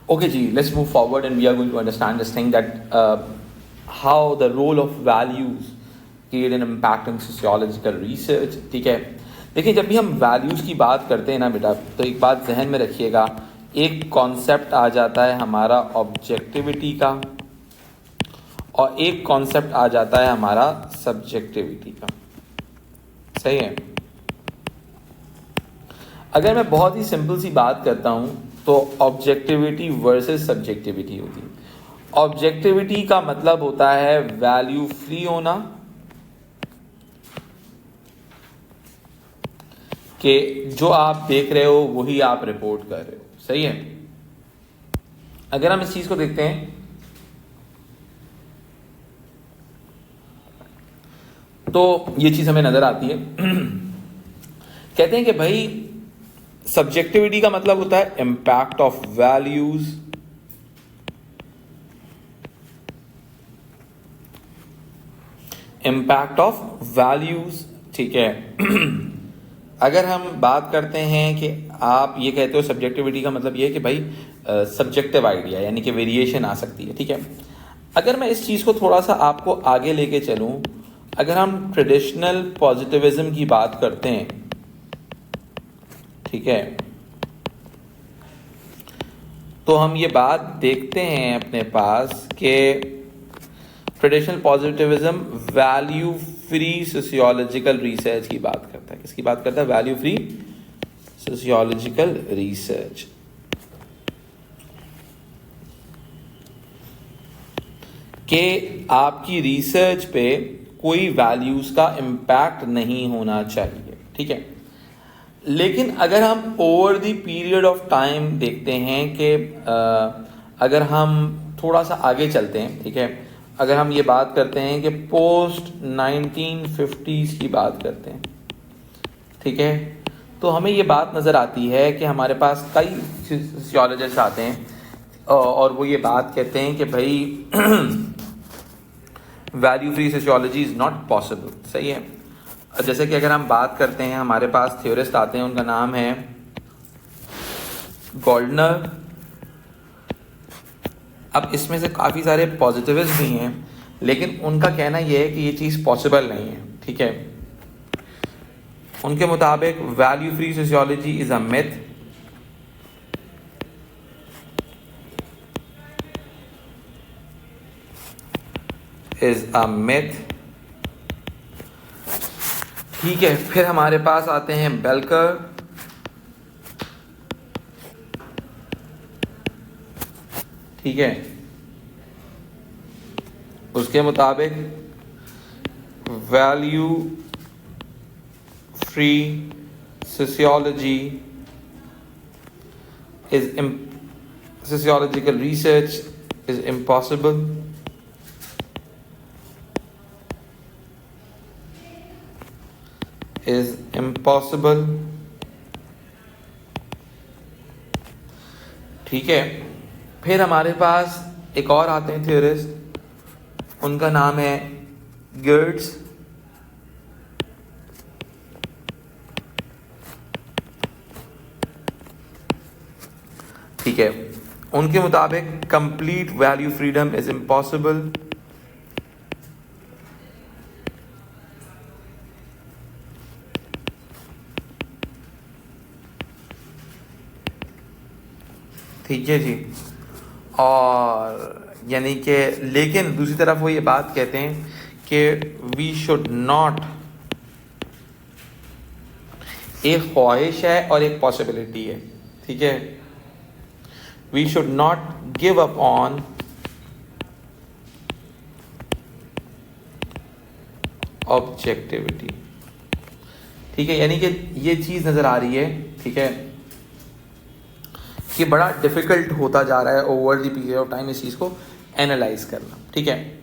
Okay, Ji, let's move forward and we are going to understand this thing that how the role of values create an impact in sociological research. ठीक है, देखिए जब भी हम values की बात करते हैं ना बेटा, तो एक बात जहन में रखिएगा, एक कॉन्सेप्ट आ जाता है हमारा ऑब्जेक्टिविटी का और एक कॉन्सेप्ट आ जाता है हमारा सब्जेक्टिविटी का। सही है। अगर मैं बहुत ही सिंपल सी बात करता हूं तो ऑब्जेक्टिविटी वर्सेस सब्जेक्टिविटी होती है। ऑब्जेक्टिविटी का मतलब होता है वैल्यू फ्री होना, कि जो आप देख रहे हो वही आप रिपोर्ट कर रहे हो। सही है। अगर हम इस चीज को देखते हैं तो ये चीज हमें नजर आती है। कहते हैं कि भाई सब्जेक्टिविटी का मतलब होता है इंपैक्ट ऑफ वैल्यूज ठीक है। अगर हम बात करते हैं कि आप ये कहते हो सब्जेक्टिविटी का मतलब ये है कि भाई सब्जेक्टिव आइडिया यानी कि वेरिएशन आ सकती है। ठीक है। अगर मैं इस चीज को थोड़ा सा आपको आगे लेके चलूं, अगर हम ट्रेडिशनल पॉजिटिविज्म की बात करते हैं, ठीक है, तो हम ये बात देखते हैं अपने पास कि traditional positivism value free sociological research की बात करता है। किसकी बात करता है? Value free sociological research. कि आपकी रिसर्च पे कोई वैल्यूज का इम्पैक्ट नहीं होना चाहिए। ठीक है। लेकिन अगर हम over the period of time देखते हैं कि अगर हम थोड़ा सा आगे चलते हैं, ठीक है, अगर हम ये बात करते हैं कि पोस्ट 1950s की बात करते हैं, ठीक है, तो हमें ये बात नज़र आती है कि हमारे पास कई सोशियोलॉजिस्ट आते हैं और वो ये बात कहते हैं कि भाई value free sociology is not possible. सही है। जैसे कि अगर हम बात करते हैं, हमारे पास थ्योरिस्ट आते हैं, उनका नाम है गोल्डनर। अब इसमें से काफ़ी सारे पॉजिटिविस्ट भी हैं, लेकिन उनका कहना यह है कि ये चीज़ पॉसिबल नहीं है। ठीक है। उनके मुताबिक value free sociology is a myth, ठीक है। फिर हमारे पास आते हैं बेल्कर। ठीक है। उसके मुताबिक value free sociology sociological research is impossible. ठीक है। फिर हमारे पास एक और आते हैं थ्योरिस्ट, उनका नाम है गिर्ड्स। ठीक है। उनके मुताबिक complete value freedom is impossible. ठीक है जी। और यानी कि लेकिन दूसरी तरफ वो ये बात कहते हैं कि वी शुड नॉट, एक ख्वाहिश है और एक पॉसिबिलिटी है। ठीक है। We should not give up on objectivity. ठीक है। यानी कि ये चीज नजर आ रही है, ठीक है, कि बड़ा डिफिकल्ट होता जा रहा है over the period of time इस चीज को एनालाइज करना। ठीक है।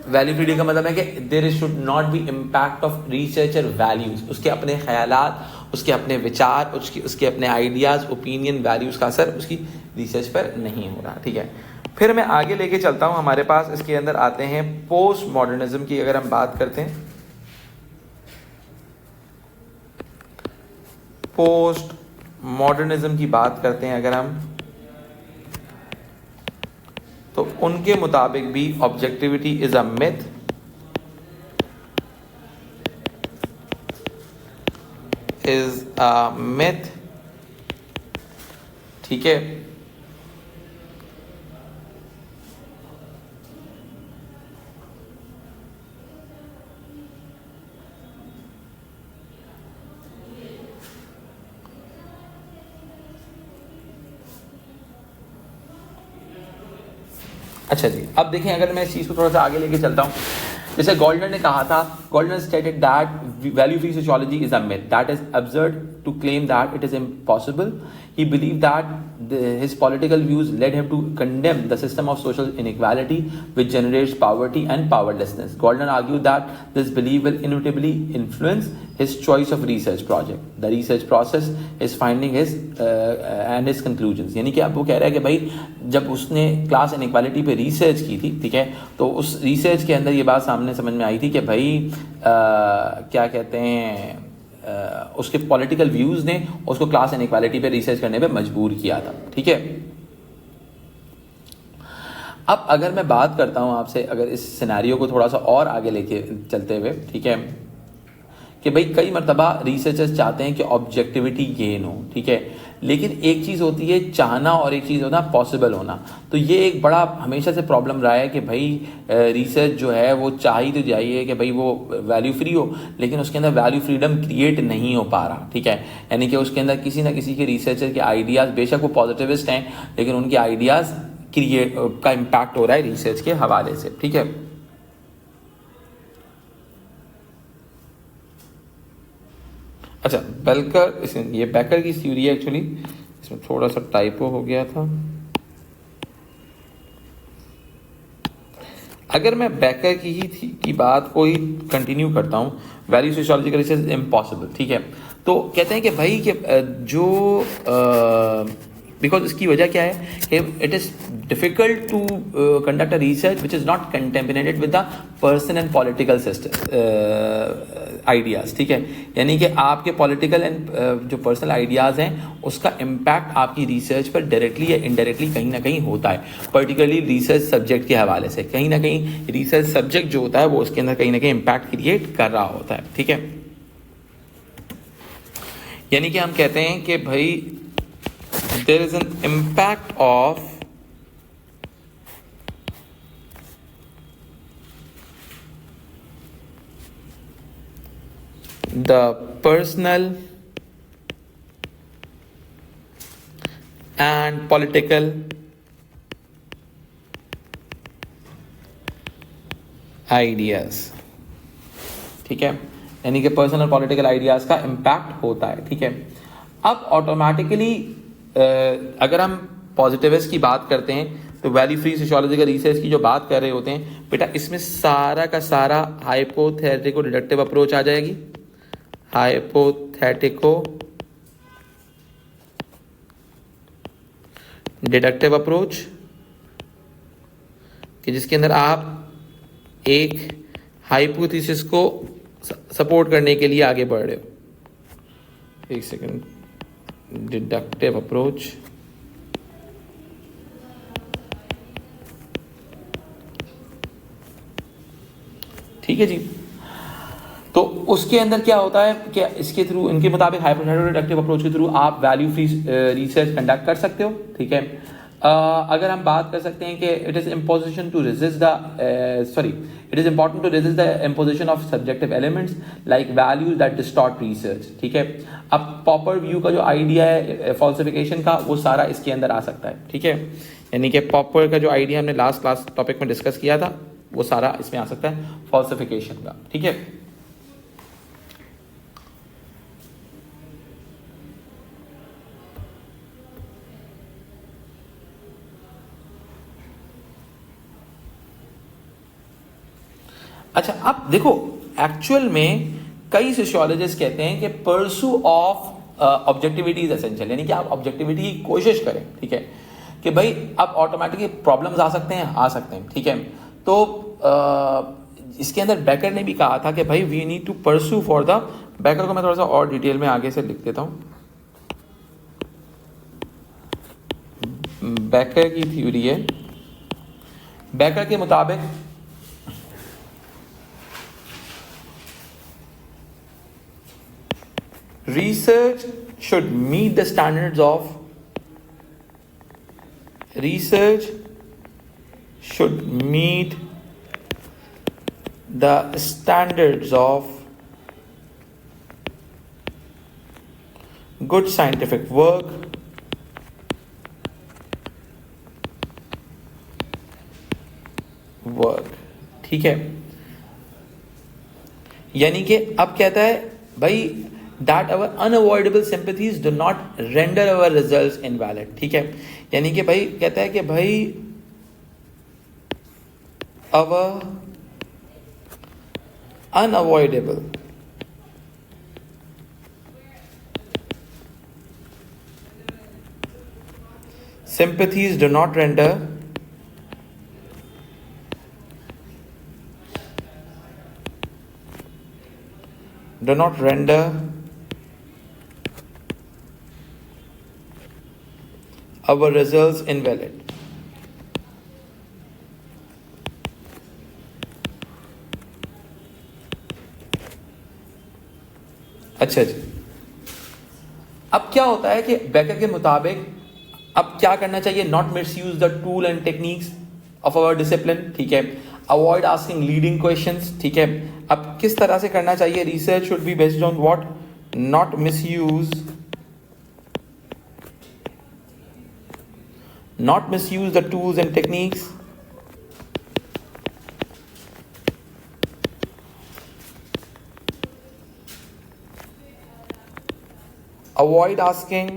वैल्यू फ्रीडम का मतलब है कि there should not be impact of researcher values, उसके अपने ख्यालात, उसके अपने विचार, उसके अपने आइडियाज, ओपिनियन, वैल्यूज का असर उसकी रिसर्च पर नहीं हो रहा। ठीक है। फिर मैं आगे लेके चलता हूं। हमारे पास इसके अंदर आते हैं पोस्ट मॉडर्निज्म की। अगर हम बात करते हैं पोस्ट मॉडर्निज्म की बात करते हैं अगर हम, तो उनके मुताबिक भी ऑब्जेक्टिविटी इज अ मिथ, ठीक है। अच्छा जी, अब देखें अगर मैं इस चीज़ को थोड़ा सा आगे लेके चलता हूँ, जैसे गोल्डन ने कहा था, golden stated that value free sociology is a myth, that is absurd to claim that it is impossible. He believed that his political views led him to condemn the system of social inequality which generates poverty and powerlessness. Golden argued that this belief will inevitably influence his choice of research project. The research process is finding his and his conclusions. यानी कि अब वो कह रहा है कि भाई जब उसने क्लास इनइक्वालिटी पे रिसर्च की थी, ठीक है, तो उस रिसर्च के अंदर ये बात सामने समझ में आई थी कि भाई क्या कहते हैं, उसके पॉलिटिकल व्यूज ने उसको क्लास इनइक्वालिटी पे रिसर्च करने पे मजबूर किया था, ठीक है। अब अगर मैं बात करता हूं आपसे, अगर इस सिनेरियो को थोड़ा सा और आगे लेके चलते हुए, ठीक है, कि भाई कई मरतबा रिसर्चर्स चाहते हैं कि ऑब्जेक्टिविटी गेन हो, ठीक है, लेकिन एक चीज़ होती है चाहना और एक चीज़ होना पॉसिबल होना। तो ये एक बड़ा हमेशा से प्रॉब्लम रहा है कि भाई रिसर्च जो है वो चाह ही तो चाहिए कि भाई वो वैल्यू फ्री हो, लेकिन उसके अंदर वैल्यू फ्रीडम क्रिएट नहीं हो पा रहा, ठीक है। यानी कि उसके अंदर किसी ना किसी के रिसर्चर के आइडियाज़, बेशक वो पॉजिटिविस्ट हैं, लेकिन उनके आइडियाज़ क्रिएट का इम्पैक्ट हो रहा है रिसर्च के हवाले से, ठीक है। अच्छा, बेकर, ये बेकर की थ्योरी है एक्चुअली, इसमें थोड़ा सा टाइपो हो गया था। अगर मैं बेकर की बात को ही कंटिन्यू करता हूँ, वैल्यू सोशियोलॉजी का रिसर्च इम्पॉसिबल, ठीक है, तो कहते हैं कि भाई कि जो बिकॉज इसकी वजह क्या है कि it is difficult to conduct a research which is not contaminated with the person and political system ideas, ठीक है। यानी कि आपके पॉलिटिकल एंड जो पर्सनल आइडियाज़ हैं उसका इम्पैक्ट आपकी रिसर्च पर डायरेक्टली या इनडायरेक्टली कहीं ना कहीं होता है, पर्टिकुलरली रिसर्च सब्जेक्ट के हवाले से। कहीं ना कहीं रिसर्च सब्जेक्ट जो होता है वो उसके अंदर कहीं ना कहीं इम्पैक्ट क्रिएट कर रहा होता है, ठीक है। यानी कि हम कहते हैं कि भाई there is an impact of the personal and political ideas, ठीक है, यानी कि पर्सनल पॉलिटिकल आइडियाज का इम्पैक्ट होता है, ठीक है। अब ऑटोमेटिकली अगर हम पॉजिटिविस्ट की बात करते हैं तो वैल्यू फ्री सोशियोलॉजिकल रिसर्च की जो बात कर रहे होते हैं बेटा, इसमें सारा का सारा हाइपोथेटिको डिडक्टिव अप्रोच आ जाएगी, हाइपोथेटिको डिडक्टिव अप्रोच, कि जिसके अंदर आप एक हाइपोथेसिस को सपोर्ट करने के लिए आगे बढ़ रहे हो। एक सेकंड, डिडक्टिव अप्रोच, ठीक है जी। तो उसके अंदर क्या होता है कि इसके थ्रू, इनके मुताबिक हाइपोथेटिकल डिडक्टिव अप्रोच के थ्रू आप वैल्यू फ्री रिसर्च कंडक्ट कर सकते हो, ठीक है। अगर हम बात कर सकते हैं कि it is imposition to resist the it is important to resist the imposition of subjective elements like values that distort research, ठीक है। अब पॉपर व्यू का जो आइडिया है फॉल्सिफिकेशन का, वो सारा इसके अंदर आ सकता है, ठीक है। यानी कि पॉपर का जो आइडिया हमने लास्ट क्लास टॉपिक में डिस्कस किया था वो सारा इसमें आ सकता है फॉल्सिफिकेशन का, ठीक है। अच्छा, अब देखो एक्चुअल में कई सोशियोलॉजिस्ट कहते हैं कि परसू ऑफ ऑब्जेक्टिविटी इज एसेंशियल, यानी कि आप ऑब्जेक्टिविटी की कोशिश करें, ठीक है, कि भाई अब ऑटोमेटिकली प्रॉब्लम्स आ सकते हैं, ठीक है। तो इसके अंदर बेकर ने भी कहा था कि भाई we need to pursue for the, Becker को मैं थोड़ा सा और डिटेल में आगे से लिख देता हूं। बेकर की थ्योरी है। बेकर के मुताबिक research should meet the standards of research should meet the standards of good scientific work ठीक है। यानी कि अब कहता है भाई that our unavoidable sympathies do not render our results invalid, ठीक है। यानी कि भाई कहता है कि भाई our unavoidable sympathies do not render our results invalid। अच्छा जी, अब क्या होता है कि बेकर के मुताबिक अब क्या करना चाहिए? Not miss use the tool and techniques of our discipline, ठीक है। अवॉइड आस्किंग लीडिंग क्वेश्चंस, ठीक है। अब किस तरह से करना चाहिए? Research should be based on what? Not miss use the tools and techniques avoid asking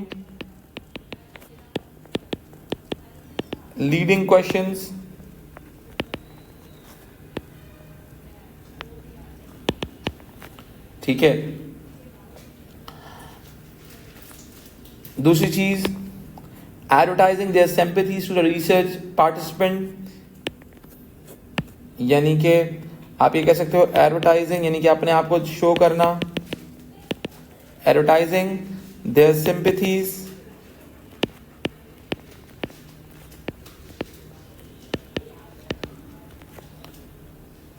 leading questions ठीक है। दूसरी चीज, advertising their sympathies to the research participant, यानी कि आप ये कह सकते हो एडवर्टाइजिंग यानी कि अपने आप को शो करना, advertising their sympathies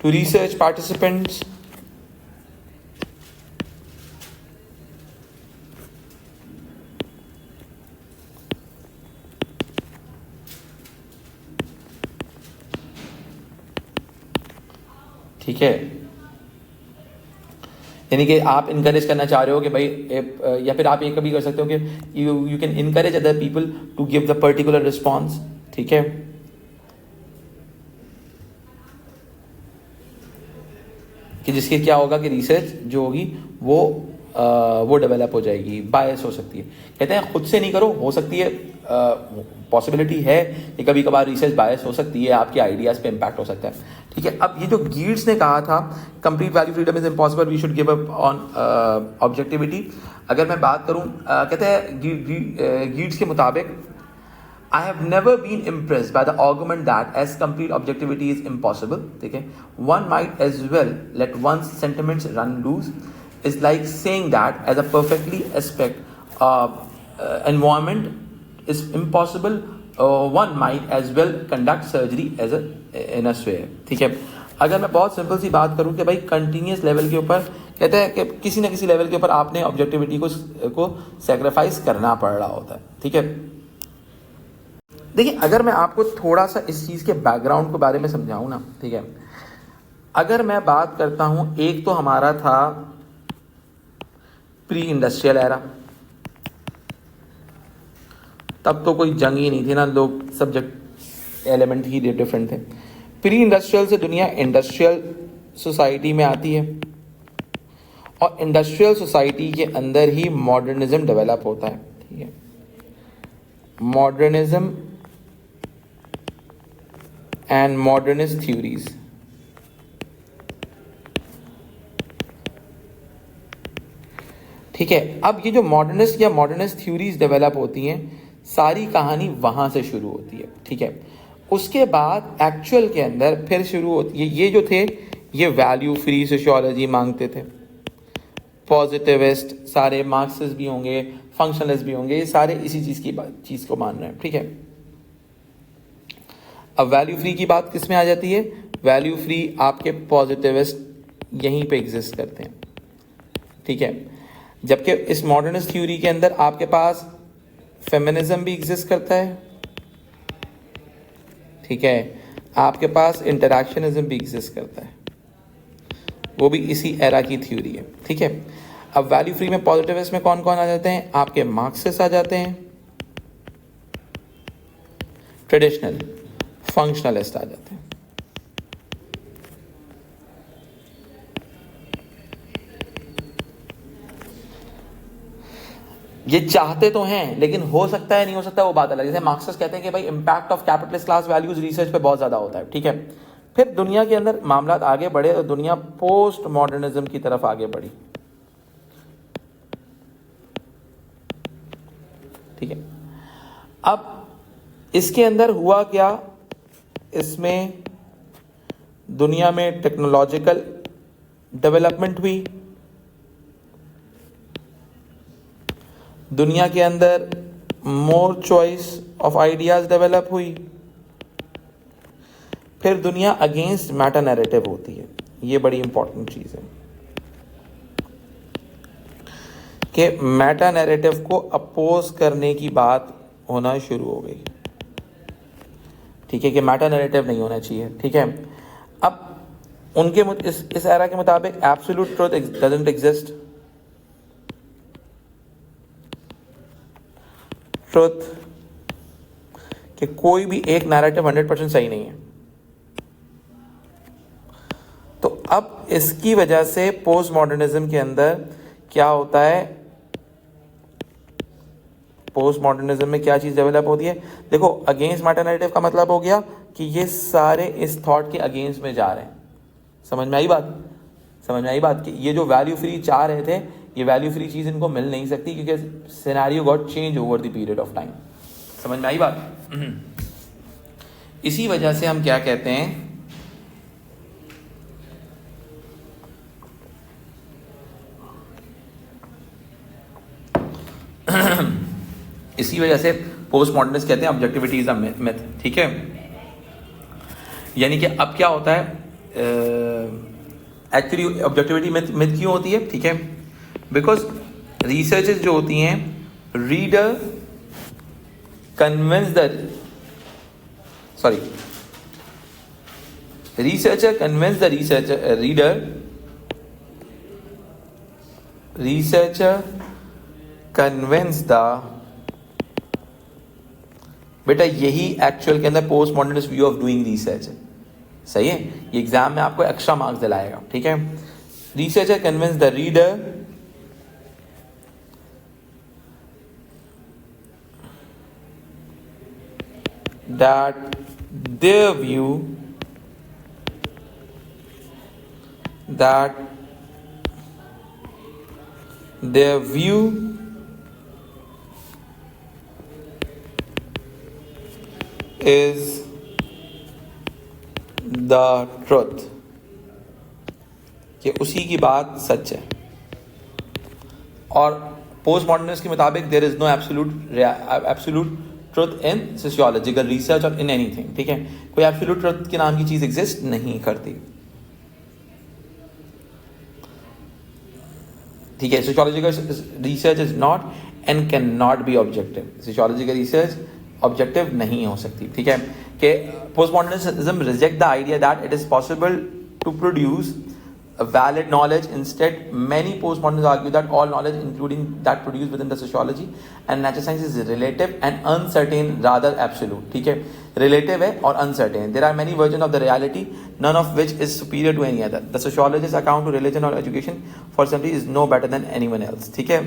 to research participants, ठीक है। यानी कि आप इनकरेज करना चाह रहे हो कि भाई या फिर आप ये कभी कर सकते हो कि you can encourage other people to give the particular response, ठीक है। कि जिसके क्या होगा कि रिसर्च जो होगी वो डेवलप हो जाएगी, बायस हो सकती है। कहते हैं खुद से नहीं करो, हो सकती है, पॉसिबिलिटी है कि कभी कभार रिसर्च बायस हो सकती है, आपके आइडियाज पे इम्पैक्ट हो सकता है, ठीक है। अब ये जो गीट्स ने कहा था complete value freedom is impossible, we should give up on objectivity. अगर मैं बात करूं, कहते हैं गीट्स के मुताबिक I have never been impressed by the argument that as complete objectivity is impossible, ठीक है। One might as well let one's sentiments run loose is like saying that as a perfectly aspect environment is impossible, one might as well conduct surgery as in a sphere, ठीक है। अगर मैं बहुत simple सी बात करूं कि भाई continuous level के ऊपर कहते हैं कि किसी ना किसी लेवल के ऊपर आपने ऑब्जेक्टिविटी को सेक्रीफाइस करना पड़ रहा होता है, ठीक है। देखिए, अगर मैं आपको थोड़ा सा इस चीज़ के बैकग्राउंड के बारे में समझाऊं ना, ठीक है। अगर मैं बात करता हूं, एक तो हमारा था प्री इंडस्ट्रियल एरा, तब तो कोई जंग ही नहीं थी ना, लोग सब्जेक्ट एलिमेंट ही डिफरेंट थे। प्री इंडस्ट्रियल से दुनिया इंडस्ट्रियल सोसाइटी में आती है और इंडस्ट्रियल सोसाइटी के अंदर ही मॉडर्निज्म डेवलप होता है, ठीक है। मॉडर्निज्म एंड मॉडर्निस्ट थ्योरीज, ठीक है। अब ये जो मॉडर्निस्ट या मॉडर्निस्ट थ्योरीज डेवलप होती हैं, सारी कहानी वहां से शुरू होती है, ठीक है। उसके बाद एक्चुअल के अंदर फिर शुरू होती है, ये जो थे ये वैल्यू फ्री सोशियोलॉजी मांगते थे, पॉजिटिविस्ट सारे मार्क्सिस्ट भी होंगे, फंक्शनलिस्ट भी होंगे, ये सारे इसी चीज़ को मान रहे हैं, ठीक है। अब वैल्यू फ्री की बात किस में आ जाती है? वैल्यू फ्री आपके पॉजिटिविस्ट यहीं पे एग्जिस्ट करते हैं, ठीक है। जबकि इस मॉडर्निस्ट थ्योरी के अंदर आपके पास फेमिनिज्म भी एग्जिस्ट करता है, ठीक है, आपके पास इंटरैक्शनिज्म भी एग्जिस्ट करता है, वो भी इसी एरा की थ्योरी है, ठीक है। अब वैल्यू फ्री में पॉजिटिविस्ट में कौन कौन आ जाते हैं? आपके मार्क्सिस्ट आ जाते हैं, ट्रेडिशनल फंक्शनलिस्ट आ जाते हैं। ये चाहते तो हैं, लेकिन हो सकता है नहीं हो सकता वो बात अलग है। जैसे मार्क्सिस्ट कहते हैं कि भाई impact of capitalist class values research पे बहुत ज्यादा होता है, ठीक है। फिर दुनिया के अंदर मामला आगे बढ़े तो दुनिया पोस्ट मॉडर्निज्म की तरफ आगे बढ़ी, ठीक है। अब इसके अंदर हुआ क्या? इसमें दुनिया में टेक्नोलॉजिकल डेवलपमेंट हुई, दुनिया के अंदर मोर चॉइस ऑफ आइडियाज डेवलप हुई, फिर दुनिया अगेंस्ट मैटा नैरेटिव होती है। ये बड़ी इंपॉर्टेंट चीज है कि मैटा नैरेटिव को अपोज करने की बात होना शुरू हो गई, ठीक है, कि मैटा नैरेटिव नहीं होना चाहिए, ठीक है। अब उनके इस एरा के मुताबिक absolute truth doesn't exist, truth कि कोई भी एक नैरेटिव 100% सही नहीं है। तो अब इसकी वजह से पोस्ट मॉडर्निज्म के अंदर क्या होता है? पोस्ट मॉडर्निज्म में क्या चीज डेवलप होती है? देखो, अगेंस्ट मैटा नैरेटिव का मतलब हो गया कि ये सारे इस थॉट के अगेंस्ट में जा रहे हैं। समझ में आई बात? समझ में आई बात कि ये जो वैल्यू फ्री चाह रहे थे, ये वैल्यू फ्री चीज इनको मिल नहीं सकती क्योंकि scenario got change over the period of time. समझ में आई बात? इसी वजह से हम क्या कहते हैं, इसी वजह से पोस्ट मॉडर्निस्ट कहते हैं ऑब्जेक्टिविटी इज अ मिथ, ठीक है। यानी कि अब क्या होता है, एक्चुअली ऑब्जेक्टिविटी मिथ क्यों होती है, ठीक है, बिकॉज रिसर्चेस जो होती हैं, reader convince the researcher convince the researcher convince the बेटा यही एक्चुअल के अंदर post modernist view of doing research है, सही है। ये एग्जाम में आपको एक्स्ट्रा मार्क्स दिलाएगा, ठीक है। Researcher convince the reader that their view is the truth, कि उसी की बात सच है। और पोस्ट मॉडर्निस्ट के मुताबिक there is no absolute truth in sociological research और इन एनीथिंग, ठीक है। कोई एब्सोल्यूट ट्रुथ के नाम की चीज एग्जिस्ट नहीं करती, ठीक है। Sociological research is not and can not be objective. Sociological research objective नहीं हो सकती, ठीक है। कि post modernism reject the idea that it is possible to produce a valid knowledge. Instead, many postmodernists argue that all knowledge, including that produced within the sociology and natural science, is relative and uncertain rather absolute, ठीक है। relative है और uncertain. There are many versions of the reality, none of which is superior to any other. The sociologist's account to religion or education for somebody is no better than anyone else, ठीक है।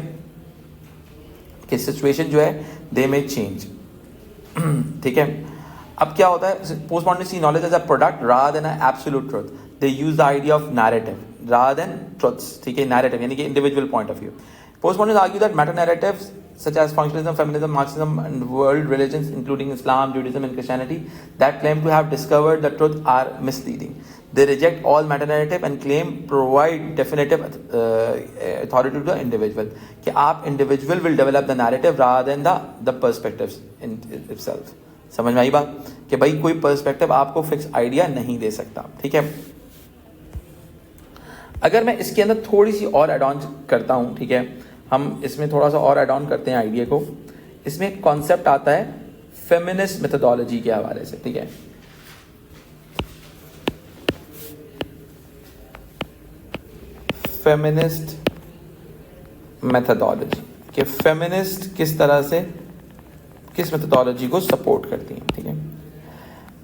कि situation जो है they may change, ठीक है। अब क्या होता है, postmodernists see knowledge as a product rather than an absolute truth. They use the idea of narrative rather than truths, ठीक है। narrative यानी कि individual point of view. Postmodernists argue that meta narratives such as functionalism, feminism, Marxism, and world religions, including Islam, Judaism, and Christianity, that claim to have discovered the truth are misleading. They reject all meta narrative and claim provide definitive authority to the individual. कि आप individual will develop the narrative rather than the perspectives in itself. समझ में आई बात कि भाई कोई perspective आपको fix idea नहीं दे सकता, ठीक है। अगर मैं इसके अंदर थोड़ी सी और एड ऑन करता हूं, ठीक है, हम इसमें थोड़ा सा और एड ऑन करते हैं आइडिया को। इसमें एक कॉन्सेप्ट आता है फेमिनिस्ट मेथोडोलॉजी के हवाले से, ठीक है। फेमिनिस्ट मेथोडोलॉजी कि फेमिनिस्ट किस तरह से किस मेथोडोलॉजी को सपोर्ट करती हैं, ठीक है।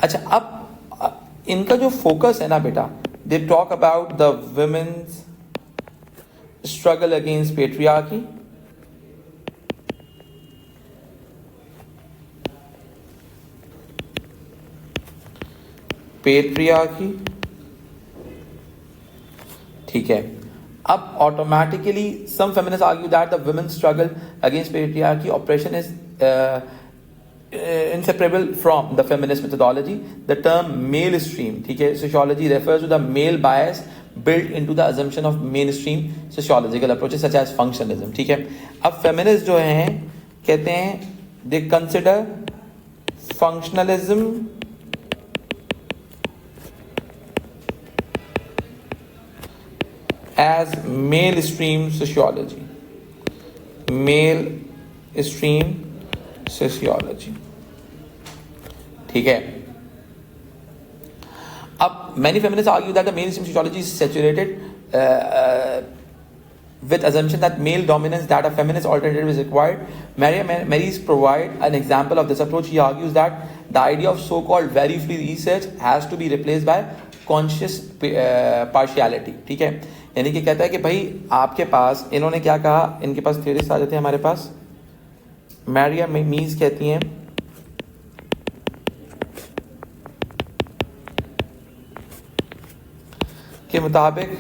अच्छा, अब इनका जो फोकस है ना बेटा, they talk about the women's struggle against patriarchy, ठीक है। अब automatically some feminist argue that the women struggle against patriarchy operation is inseparable from the feminist methodology. The term male stream, ठीक है, sociology refers to the male bias built into the assumption of mainstream sociological approaches such as functionalism, ठीक है। अब feminist जो हैं कहते हैं they consider functionalism as male stream sociology, male stream sociology, ठीक है। अब many feminists argue that the mainstream sociology is saturated with assumption that male dominance, that a feminist alternative is required. Marys provide an example of this approach. He argues that the idea of so-called value-free research has to be replaced by conscious partiality, ठीक है। यानी कि कहता है कि भाई आपके पास, इन्होंने क्या कहा, इनके पास थ्योरीज आ जाते हैं हमारे पास। मैरिया मीज कहती हैं के मुताबिक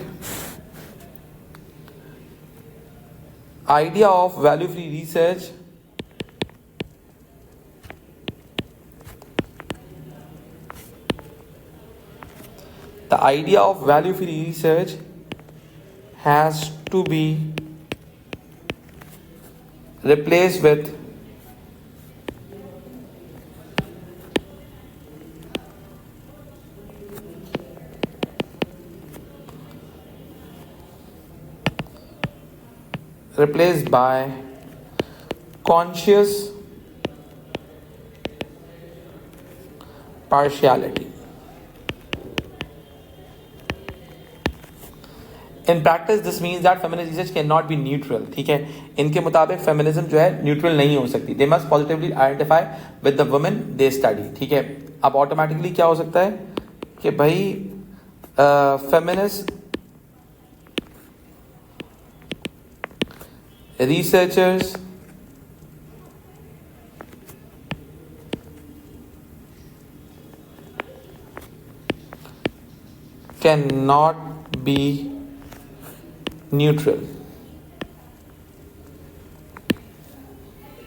idea of value free research the idea of value free research has to be replaced with replaced by conscious partiality. In practice, this means that feminist research cannot be neutral, ठीक है। इनके मुताबिक फेमिनिज्म जो है neutral नहीं हो सकती। They must positively identify with the women they study, ठीक है। अब ऑटोमेटिकली क्या हो सकता है कि भाई feminist researchers cannot be neutral,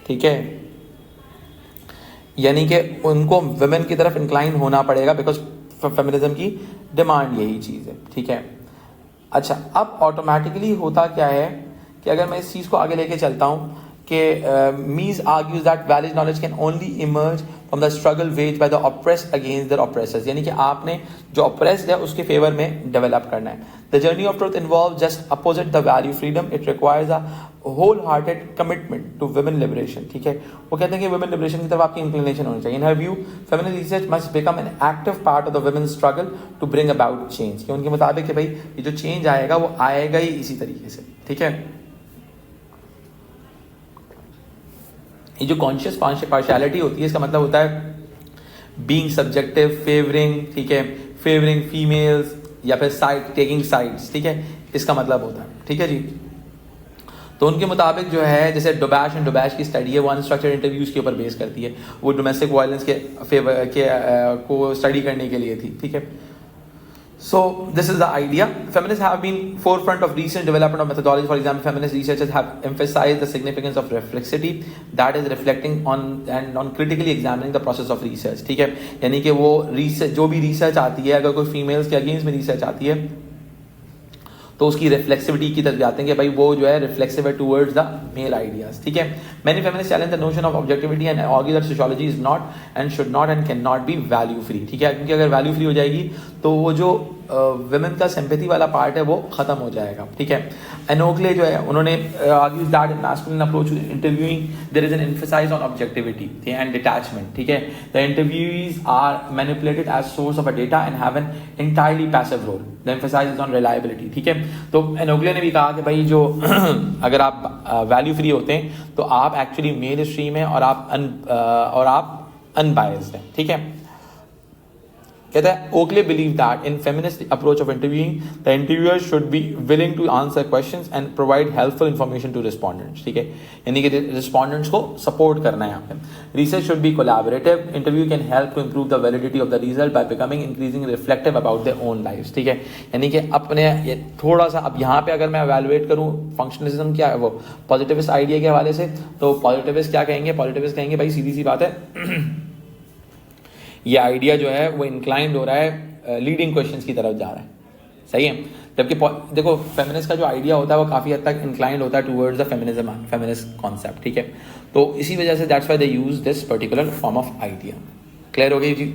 ठीक है। यानी कि उनको वुमेन की तरफ इंक्लाइन होना पड़ेगा बिकॉज फेमिनिज्म की डिमांड यही चीज है, ठीक है। अच्छा, अब ऑटोमेटिकली होता क्या है कि अगर मैं इस चीज को आगे लेके चलता हूं कि Mies argues that valid knowledge can only emerge from the struggle waged by the oppressed against their oppressors, यानी कि आपने जो ऑप्रेस्ड है उसके फेवर में डेवलप करना है। The journey of truth involve just opposite the value freedom, it requires a whole hearted commitment to women liberation, ठीक है। वो कहते हैं कि वुमेन लिबरेशन की तरफ आपकी इंक्लिनेशन होनी चाहिए। In her view feminist research must become an active part of the women struggle to bring about change, कि उनके मुताबिक कि भाई ये जो चेंज आएगा वो आएगा ही इसी तरीके से, ठीक है। ये जो कॉन्शियस पार्शियलिटी होती है इसका मतलब होता है बीइंग सब्जेक्टिव, फेवरिंग, ठीक है, फेवरिंग फीमेल्स या फिर साइड टेकिंग साइड्स, ठीक है, इसका मतलब होता है, ठीक है जी। तो उनके मुताबिक जो है, जैसे डोबैश एंड डोबैश की स्टडी है वो अनस्ट्रक्चर्ड इंटरव्यूज के ऊपर बेस करती है, वो डोमेस्टिक वायलेंस के फेवर के को स्टडी करने के लिए थी, ठीक है। So this is the idea. Feminists have been forefront of recent development of methodology. For example, feminist researchers have emphasized the significance of reflexivity, that is reflecting on and on critically examining the process of research, ठीक है। यानी कि वो research, जो भी research आती है, अगर कोई फीमेल्स के अगेंस्ट में रिसर्च आती है तो उसकी रिफ्लेक्सिविटी की तरफ जाते हैं कि भाई वो जो है रिफ्लेक्सिव है टूवर्ड्स द मेल आइडियाज, ठीक है। Many feminist challenge the notion of objectivity and argue that sociology is not and should not and can not B value free, ठीक है, क्योंकि अगर वैल्यू फ्री हो जाएगी तो वो जो विमेन का सिंपैथी वाला पार्ट है वो खत्म हो जाएगा, ठीक है। एंड ओकले जो है उन्होंने argues that in masculine approach interviewing there is an emphasise on objectivity and detachment, ठीक है। The interviewees are manipulated as source of a data and have an entirely passive role, the emphasise is on reliability, ठीक है। तो एनोगले ने भी कहा कि भाई जो अगर आप वैल्यू फ्री होते हैं तो आप एक्चुअली मेल स्ट्रीम है और आप अनबायस्ड हैं, ठीक है। कहता है Oakley believe that in feminist approach of interviewing the interviewer should be willing to answer questions and provide helpful information to respondents, ठीक है, यानी कि रिस्पोंडेंट्स को सपोर्ट करना है यहाँ पे। Research should be collaborative, interview can help to improve the validity of the result by becoming increasing reflective about their own lives, ठीक है, यानी कि अपने थोड़ा सा अब यहाँ पे अगर मैं एवेलुएट करूँ फंक्शनलिज्म क्या है वो पॉजिटिविस्ट आइडिया के हवाले से, तो पॉजिटिविस्ट क्या कहेंगे, पॉजिटिविस्ट कहेंगे भाई सीधी सी बात है ये आइडिया जो है वो इंक्लाइंड हो रहा है लीडिंग क्वेश्चंस की तरफ जा रहा है, सही है। जबकि देखो फेमिनिस्ट का जो आइडिया होता है वो काफ़ी हद तक इंक्लाइंड होता है towards the feminism, feminist concept, ठीक है। तो इसी वजह से that's why they use this particular form of idea. Clear हो गई जी।